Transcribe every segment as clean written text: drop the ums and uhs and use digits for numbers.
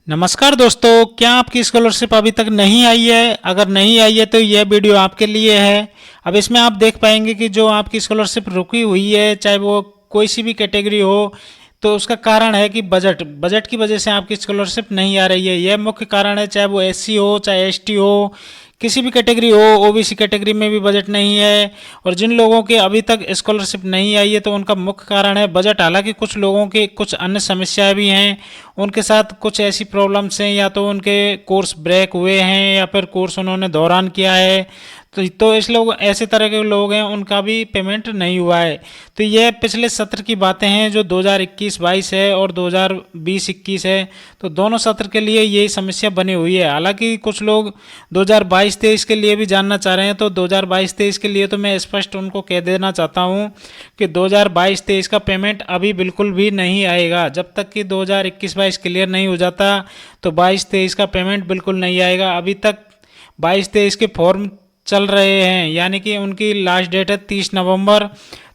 नमस्कार दोस्तों, क्या आपकी स्कॉलरशिप अभी तक नहीं आई है? अगर नहीं आई है तो यह वीडियो आपके लिए है। अब इसमें आप देख पाएंगे कि जो आपकी स्कॉलरशिप रुकी हुई है, चाहे वो कोई सी भी कैटेगरी हो, तो उसका कारण है कि बजट की वजह से आपकी स्कॉलरशिप नहीं आ रही है। यह मुख्य कारण है, चाहे वो एससी हो चाहे एसटी हो, किसी भी कैटेगरी हो। ओबीसी कैटेगरी में भी बजट नहीं है। और जिन लोगों के अभी तक स्कॉलरशिप नहीं आई है तो उनका मुख्य कारण है बजट। हालांकि कुछ लोगों के कुछ अन्य समस्याएं भी हैं, उनके साथ कुछ ऐसी प्रॉब्लम्स हैं, या तो उनके कोर्स ब्रेक हुए हैं या फिर कोर्स उन्होंने दौरान किया है। तो इस लोग ऐसे तरह के लोग हैं, उनका भी पेमेंट नहीं हुआ है। तो ये पिछले सत्र की बातें हैं जो 2021-22 है और 2020-21 है। तो दोनों सत्र के लिए यही समस्या बनी हुई है। हालांकि कुछ लोग 2022-23 के लिए भी जानना चाह रहे हैं, तो 2022-23 के लिए तो मैं स्पष्ट उनको कह देना चाहता हूँ कि 2022-23 का पेमेंट अभी बिल्कुल भी नहीं आएगा। जब तक कि 2021-22 क्लियर नहीं हो जाता तो 22-23 का पेमेंट बिल्कुल नहीं आएगा। अभी तक 22-23 के फॉर्म चल रहे हैं, यानी कि उनकी लास्ट डेट है 30 नवंबर।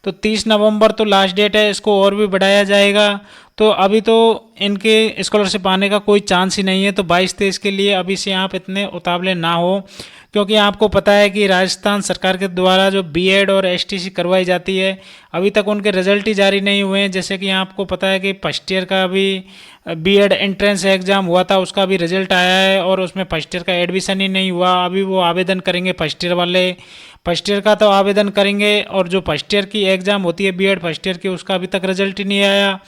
तो 30 नवंबर तो लास्ट डेट है, इसको और भी बढ़ाया जाएगा। तो अभी तो इनके स्कॉलरशिप आने का कोई चांस ही नहीं है। तो 22-23 के लिए अभी से आप इतने उतावले ना हो, क्योंकि आपको पता है कि राजस्थान सरकार के द्वारा जो बीएड और एसटीसी करवाई जाती है, अभी तक उनके रिजल्ट ही जारी नहीं हुए हैं। जैसे कि आपको पता है कि फर्स्ट ईयर का भी बीएड एंट्रेंस एग्ज़ाम हुआ था, उसका भी रिजल्ट आया है और उसमें फर्स्ट ईयर का एडमिशन ही नहीं हुआ। अभी वो आवेदन करेंगे फर्स्ट ईयर वाले, फर्स्ट ईयर का तो आवेदन करेंगे, और जो फर्स्ट ईयर की एग्ज़ाम होती है बीएड फर्स्ट ईयर की, उसका अभी तक रिजल्ट ही नहीं आया।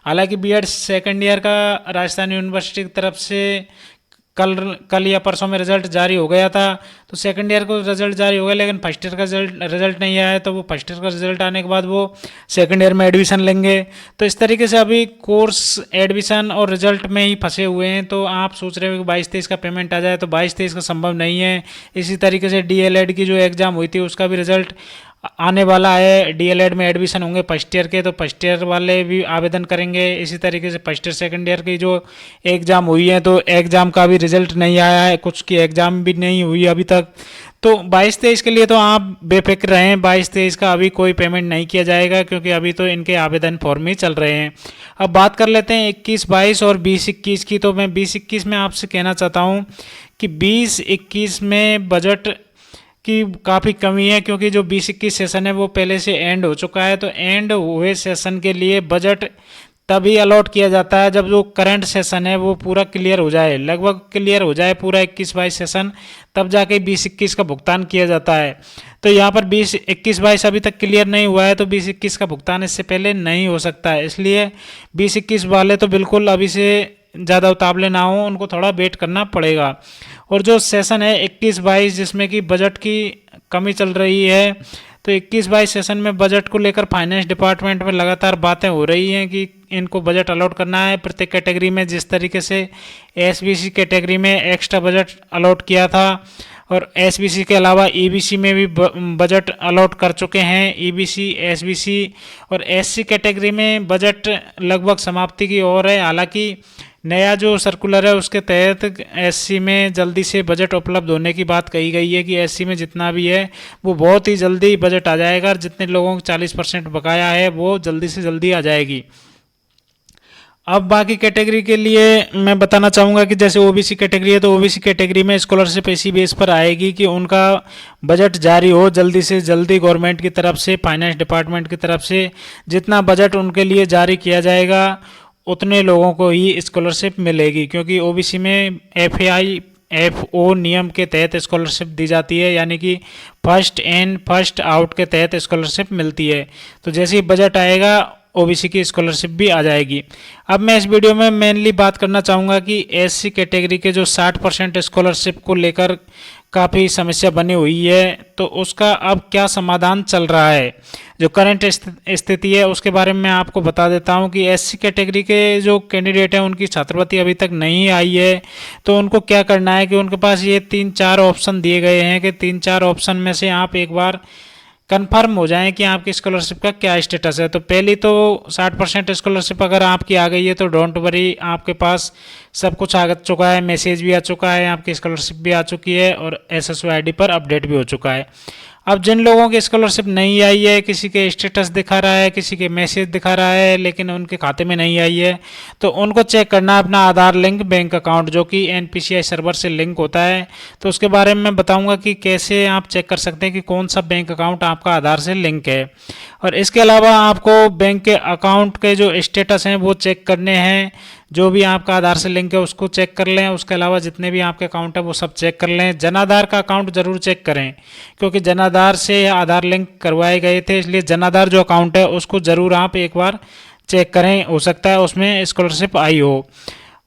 हालांकि बीएड सेकेंड ईयर का राजस्थान यूनिवर्सिटी की तरफ से कल कल या परसों में रिजल्ट जारी हो गया था। तो सेकंड ईयर को रिजल्ट जारी हो गया, लेकिन फर्स्ट ईयर का रिजल्ट नहीं आया है। तो वो फर्स्ट ईयर का रिजल्ट आने के बाद वो सेकंड ईयर में एडमिशन लेंगे। तो इस तरीके से अभी कोर्स एडमिशन और रिजल्ट में ही फंसे हुए हैं। तो आप सोच रहे हो कि 22-23 का पेमेंट आ जाए, तो 22-23 का संभव नहीं है। इसी तरीके से डीएलएड की जो एग्ज़ाम हुई थी उसका भी रिजल्ट आने वाला है। डीएलएड में एडमिशन होंगे फर्स्ट ईयर के, तो फर्स्ट ईयर वाले भी आवेदन करेंगे। इसी तरीके से फर्स्ट ईयर सेकंड ईयर की जो एग्ज़ाम हुई है, तो एग्ज़ाम का भी रिजल्ट नहीं आया है, कुछ की एग्ज़ाम भी नहीं हुई अभी तक। तो 22-23 के लिए तो आप बेफिक्र रहें, 22-23 का अभी कोई पेमेंट नहीं किया जाएगा, क्योंकि अभी तो इनके आवेदन फॉर्म ही चल रहे हैं। अब बात कर लेते हैं 21-22 और 20-21 की। तो मैं 20-21 में आपसे कहना चाहता हूँ कि 20-21 में बजट की काफ़ी कमी है, क्योंकि जो 20-21 सेशन है वो पहले से एंड हो चुका है। तो एंड हुए सेशन के लिए बजट तभी अलॉट किया जाता है जब जो करंट सेशन है वो पूरा क्लियर हो जाए, लगभग क्लियर हो जाए पूरा 21-22 सेशन, तब जाके 20-21 का भुगतान किया जाता है। तो यहाँ पर 20-21-22 अभी तक क्लियर नहीं हुआ है, तो 20-21 का भुगतान इससे पहले नहीं हो सकता है। इसलिए 20-21 वाले तो बिल्कुल अभी से ज़्यादा उतावले ना हो, उनको थोड़ा वेट करना पड़ेगा। और जो सेशन है 21-22 जिसमें कि बजट की कमी चल रही है, तो 21-22 सेशन में बजट को लेकर फाइनेंस डिपार्टमेंट में लगातार बातें हो रही हैं कि इनको बजट अलॉट करना है प्रत्येक कैटेगरी में। जिस तरीके से एसबीसी कैटेगरी में एक्स्ट्रा बजट अलॉट किया था, और एसबीसी के अलावा ईबीसी में भी बजट अलॉट कर चुके हैं। ईबीसी, एसबीसी और एससी कैटेगरी में बजट लगभग समाप्ति की ओर है। हालांकि नया जो सर्कुलर है उसके तहत एससी में जल्दी से बजट उपलब्ध होने की बात कही गई है कि एससी में जितना भी है वो बहुत ही जल्दी बजट आ जाएगा, और जितने लोगों को 40% बकाया है वो जल्दी से जल्दी आ जाएगी। अब बाकी कैटेगरी के लिए मैं बताना चाहूँगा कि जैसे ओबीसी कैटेगरी है, तो ओबीसी कैटेगरी में स्कॉलरशिप इसी बेस पर आएगी कि उनका बजट जारी हो जल्दी से जल्दी गवर्नमेंट की तरफ से, फाइनेंस डिपार्टमेंट की तरफ से। जितना बजट उनके लिए जारी किया जाएगा उतने लोगों को ही स्कॉलरशिप मिलेगी, क्योंकि ओबीसी में एफओ नियम के तहत स्कॉलरशिप दी जाती है, यानी कि फर्स्ट इन फर्स्ट आउट के तहत स्कॉलरशिप मिलती है। तो जैसे ही बजट आएगा ओबीसी की स्कॉलरशिप भी आ जाएगी। अब मैं इस वीडियो में मेनली बात करना चाहूँगा कि एससी कैटेगरी के जो 60% स्कॉलरशिप को लेकर काफ़ी समस्या बनी हुई है, तो उसका अब क्या समाधान चल रहा है। जो करंट स्थिति है उसके बारे में मैं आपको बता देता हूं कि एससी कैटेगरी के जो कैंडिडेट हैं उनकी छात्रवृत्ति अभी तक नहीं आई है। तो उनको क्या करना है कि उनके पास ये 3-4 ऑप्शन दिए गए हैं कि 3-4 ऑप्शन में से आप एक बार कंफर्म हो जाएं कि आपकी स्कॉलरशिप का क्या स्टेटस है। तो पहली तो 60% स्कॉलरशिप अगर आपकी आ गई है तो डोंट वरी, आपके पास सब कुछ आ चुका है, मैसेज भी आ चुका है, आपकी स्कॉलरशिप भी आ चुकी है और एसएसओ आईडी पर अपडेट भी हो चुका है। अब जिन लोगों की स्कॉलरशिप नहीं आई है, किसी के स्टेटस दिखा रहा है, किसी के मैसेज दिखा रहा है लेकिन उनके खाते में नहीं आई है, तो उनको चेक करना अपना आधार लिंक बैंक अकाउंट जो कि एनपीसीआई सर्वर से लिंक होता है। तो उसके बारे में मैं बताऊंगा कि कैसे आप चेक कर सकते हैं कि कौन सा बैंक अकाउंट आपका आधार से लिंक है। और इसके अलावा आपको बैंक के अकाउंट के जो स्टेटस हैं वो चेक करने हैं। जो भी आपका आधार से लिंक है उसको चेक कर लें। उसके अलावा जितने भी आपके अकाउंट है वो सब चेक कर लें। जनाधार का अकाउंट जरूर चेक करें, क्योंकि जनाधार से आधार लिंक करवाए गए थे, इसलिए जनाधार जो अकाउंट है उसको ज़रूर आप एक बार चेक करें, हो सकता है उसमें स्कॉलरशिप आई हो।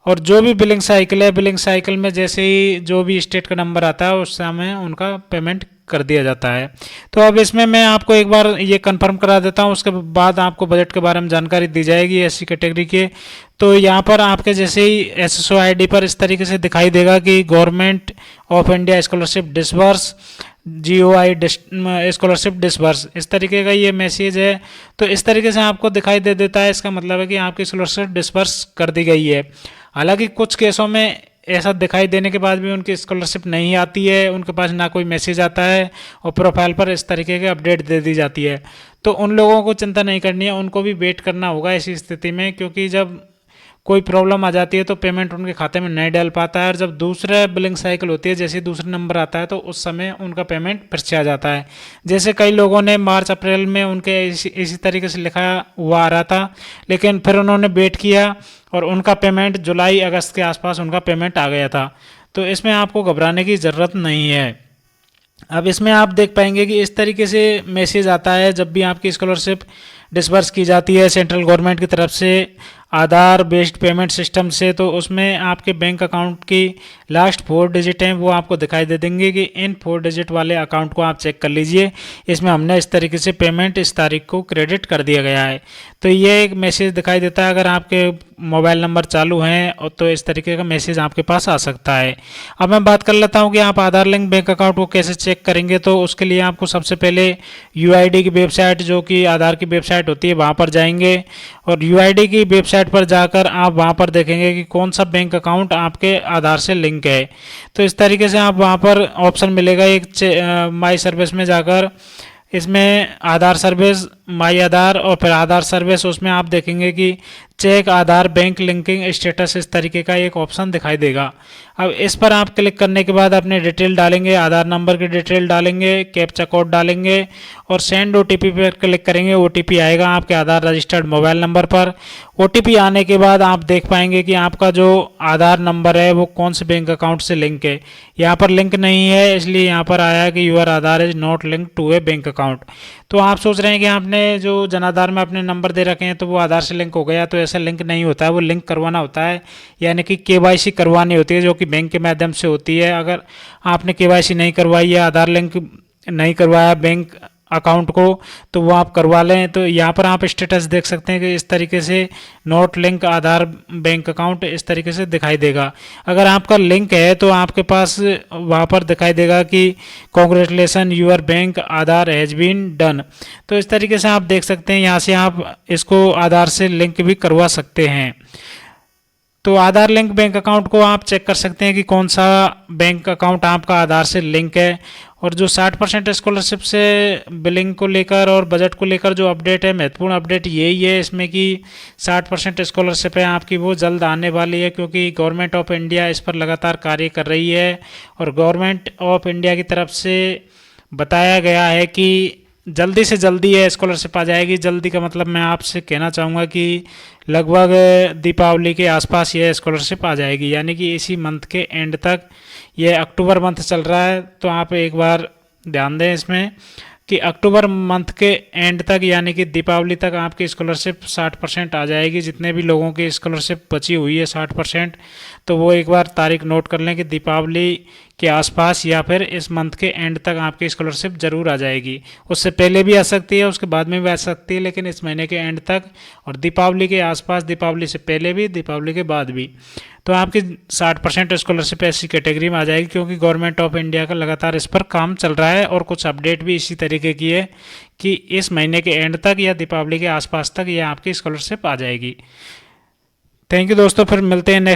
और जो भी बिलिंग साइकिल है, बिलिंग साइकिल में जैसे ही जो भी स्टेट का नंबर आता है उस समय उनका पेमेंट कर दिया जाता है। तो अब इसमें मैं आपको एक बार ये कंफर्म करा देता हूँ, उसके बाद आपको बजट के बारे में जानकारी दी जाएगी एससी कैटेगरी के। तो यहाँ पर आपके जैसे ही एसएसओ आईडी पर इस तरीके से दिखाई देगा कि government of India scholarship disburse, GOI scholarship disburse, इस तरीके का ये मैसेज है। तो इस तरीके से आपको दिखाई दे देता है, इसका मतलब है कि आपकी स्कॉलरशिप डिसबर्स कर दी गई है। हालांकि कुछ केसों में ऐसा दिखाई देने के बाद भी उनकी स्कॉलरशिप नहीं आती है, उनके पास ना कोई मैसेज आता है और प्रोफाइल पर इस तरीके के अपडेट दे दी जाती है। तो उन लोगों को चिंता नहीं करनी है, उनको भी वेट करना होगा ऐसी स्थिति में, क्योंकि जब कोई प्रॉब्लम आ जाती है तो पेमेंट उनके खाते में नहीं डाल पाता है। और जब दूसरा बिलिंग साइकिल होती है, जैसे दूसरा नंबर आता है तो उस समय उनका पेमेंट फिर से आ जाता है। जैसे कई लोगों ने मार्च अप्रैल में उनके इसी तरीके से लिखा हुआ आ रहा था, लेकिन फिर उन्होंने वेट किया और उनका पेमेंट जुलाई अगस्त के आसपास उनका पेमेंट आ गया था। तो इसमें आपको घबराने की ज़रूरत नहीं है। अब इसमें आप देख पाएंगे कि इस तरीके से मैसेज आता है जब भी आपकी स्कॉलरशिप डिसबर्स की जाती है सेंट्रल गवर्नमेंट की तरफ से आधार बेस्ड पेमेंट सिस्टम से, तो उसमें आपके बैंक अकाउंट की लास्ट 4 डिजिट हैं वो आपको दिखाई दे देंगे कि इन 4 डिजिट वाले अकाउंट को आप चेक कर लीजिए, इसमें हमने इस तरीके से पेमेंट इस तारीख को क्रेडिट कर दिया गया है। तो ये एक मैसेज दिखाई देता है अगर आपके मोबाइल नंबर चालू हैं और तो इस तरीके का मैसेज आपके पास आ सकता है। अब मैं बात कर लेता हूँ कि आप आधार लिंक बैंक अकाउंट को कैसे चेक करेंगे। तो उसके लिए आपको सबसे पहले UID की वेबसाइट जो कि आधार की वेबसाइट होती है वहाँ पर जाएंगे और UID की वेबसाइट पर जाकर आप वहाँ पर देखेंगे कि कौन सा बैंक अकाउंट आपके आधार से लिंक है। तो इस तरीके से आप वहाँ पर ऑप्शन मिलेगा एक माई सर्विस में जाकर, इसमें आधार सर्विस, माई आधार और फिर आधार सर्विस, उसमें आप देखेंगे कि चेक आधार बैंक लिंकिंग स्टेटस इस तरीके का एक ऑप्शन दिखाई देगा। अब इस पर आप क्लिक करने के बाद अपने डिटेल डालेंगे, आधार नंबर की डिटेल डालेंगे, कैप्चा कोड डालेंगे और सेंड OTP पर क्लिक करेंगे। OTP आएगा आपके आधार रजिस्टर्ड मोबाइल नंबर पर। OTP आने के बाद आप देख पाएंगे कि आपका जो आधार नंबर है वो कौन से बैंक अकाउंट से लिंक है। यहाँ पर लिंक नहीं है, इसलिए यहाँ पर आया कि your Aadhaar is not link to a bank account. तो आप सोच रहे हैं कि आपने जो जनाधार में अपने नंबर दे रखे हैं तो वो आधार से लिंक हो गया, तो ऐसा लिंक नहीं होता है, वो लिंक करवाना होता है, यानी कि KYC करवानी होती है जो कि बैंक के माध्यम से होती है। अगर आपने KYC नहीं करवाई है, आधार लिंक नहीं करवाया बैंक अकाउंट को, तो वो आप करवा लें। तो यहाँ पर आप स्टेटस देख सकते हैं कि इस तरीके से नोट लिंक आधार बैंक अकाउंट इस तरीके से दिखाई देगा। अगर आपका लिंक है तो आपके पास वहाँ पर दिखाई देगा कि congratulation your bank Aadhaar has been done. तो इस तरीके से आप देख सकते हैं, यहाँ से आप इसको आधार से लिंक भी करवा सकते हैं। तो आधार लिंक बैंक अकाउंट को आप चेक कर सकते हैं कि कौन सा बैंक अकाउंट आपका आधार से लिंक है। और जो 60% स्कॉलरशिप से बिलिंग को लेकर और बजट को लेकर जो अपडेट है, महत्वपूर्ण अपडेट यही है इसमें कि 60% स्कॉलरशिप है आपकी वो जल्द आने वाली है, क्योंकि गवर्नमेंट ऑफ इंडिया इस पर लगातार कार्य कर रही है। और गवर्नमेंट ऑफ इंडिया की तरफ से बताया गया है कि जल्दी से जल्दी ये स्कॉलरशिप आ जाएगी। जल्दी का मतलब मैं आपसे कहना चाहूँगा कि लगभग दीपावली के आसपास ये स्कॉलरशिप आ जाएगी, यानी कि इसी मंथ के एंड तक। ये अक्टूबर मंथ चल रहा है, तो आप एक बार ध्यान दें इसमें कि अक्टूबर मंथ के एंड तक यानी कि दीपावली तक आपकी स्कॉलरशिप 60% आ जाएगी। जितने भी लोगों की स्कॉलरशिप बची हुई है 60%, तो वो एक बार तारीख नोट कर लें कि दीपावली के आसपास या फिर इस मंथ के एंड तक आपकी स्कॉलरशिप ज़रूर आ जाएगी। उससे पहले भी आ सकती है, उसके बाद में भी आ सकती है, लेकिन इस महीने के एंड तक और दीपावली के आसपास, दीपावली से पहले भी, दीपावली के बाद भी। तो आपकी 60% स्कॉलरशिप ऐसी कैटेगरी में आ जाएगी, क्योंकि गवर्नमेंट ऑफ इंडिया का लगातार इस पर काम चल रहा है और कुछ अपडेट भी इसी तरीके की है कि इस महीने के एंड तक या दीपावली के आसपास तक ये आपकी स्कॉलरशिप आ जाएगी। थैंक यू दोस्तों, फिर मिलते हैं नेक्स्ट